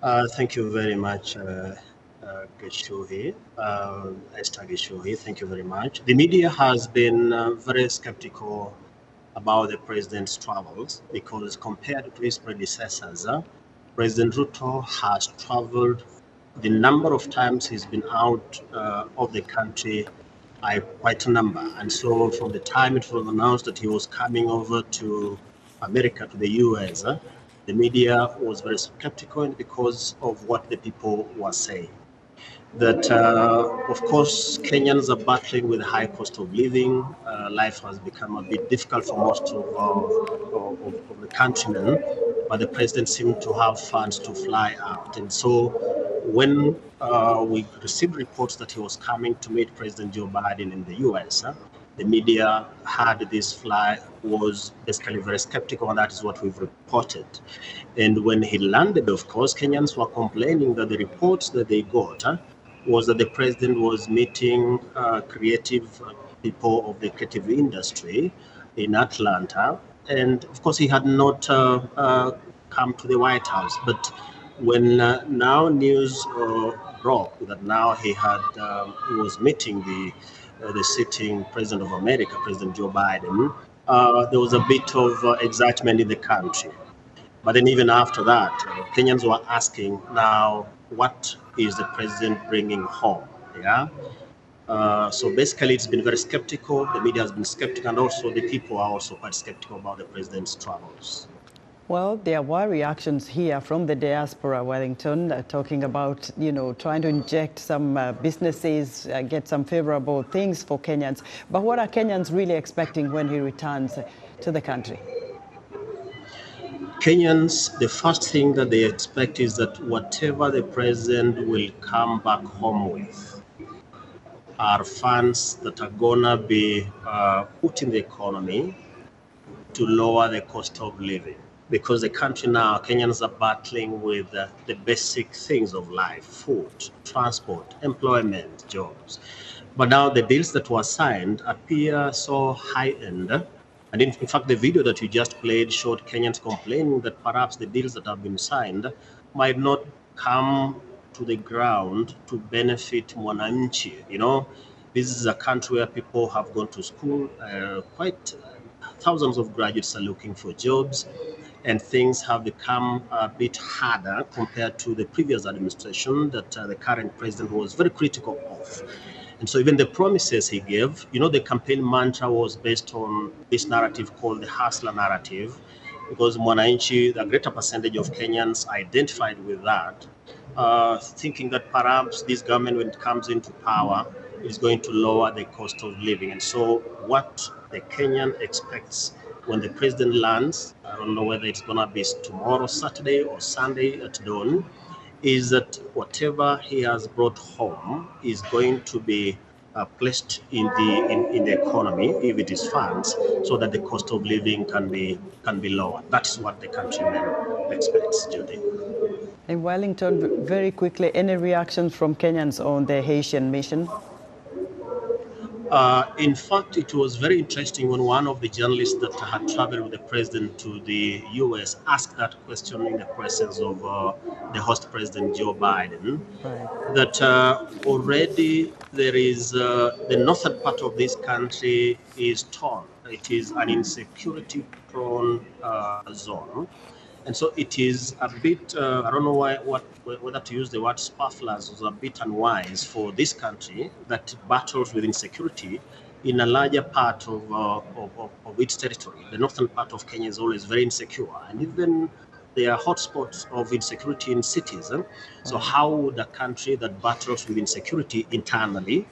Thank you very much, Esther Geshuhi. Thank you very much. The media has been very skeptical about the president's travels because compared to his predecessors, President Ruto has traveled the number of times he's been out of the country quite a number. And so from the time it was announced that he was coming over to America, to the US, the media was very skeptical because of what the people were saying. That, of course, Kenyans are battling with a high cost of living. Life has become a bit difficult for most of the countrymen, but the president seemed to have funds to fly out. And so when we received reports that he was coming to meet President Joe Biden in the US, the media had this fly was basically very skeptical, and that is what we've reported. And when he landed, of course, Kenyans were complaining that the reports that they got was that the president was meeting creative people of the creative industry in Atlanta. And of course, he had not come to the White House. But when now news broke that now he was meeting the sitting president of America, President Joe Biden, there was a bit of excitement in the country. But then even after that, Kenyans were asking now, what is the president bringing home? Yeah. So basically, it's been very skeptical. The media has been skeptical, and also the people are also quite skeptical about the president's travels. Well, there were reactions here from the diaspora, Wellington, talking about, trying to inject some businesses, get some favorable things for Kenyans. But what are Kenyans really expecting when he returns to the country? Kenyans, the first thing that they expect is that whatever the president will come back home with are funds that are gonna be put in the economy to lower the cost of living. Because the country now, Kenyans are battling with the basic things of life: food, transport, employment, jobs. But now the deals that were signed appear so high end. And in fact, the video that you just played showed Kenyans complaining that perhaps the deals that have been signed might not come to the ground to benefit Mwananchi. This is a country where people have gone to school, quite thousands of graduates are looking for jobs, and things have become a bit harder compared to the previous administration that the current president was very critical of. And so even the promises he gave, the campaign mantra was based on this narrative called the hustler narrative, because Mwananchi, the greater percentage of Kenyans identified with that, thinking that perhaps this government, when it comes into power, is going to lower the cost of living. And so what the Kenyan expects when the president lands, I don't know whether it's going to be tomorrow, Saturday, or Sunday at dawn, is that whatever he has brought home is going to be placed in the economy, if it is funds, so that the cost of living can be lower. That is what the countrymen expects, Judy. In Wellington, very quickly, any reactions from Kenyans on the Haitian mission? In fact, it was very interesting when one of the journalists that had traveled with the president to the US asked that question in the presence of the host president, Joe Biden, Right. that already there is the northern part of this country is torn. It is an insecurity prone zone. And so it is a bit, I don't know whether to use the word sparflers, was a bit unwise for this country that battles with insecurity in a larger part of its territory. The northern part of Kenya is always very insecure, and even there are hotspots of insecurity in cities. So how would a country that battles with insecurity internally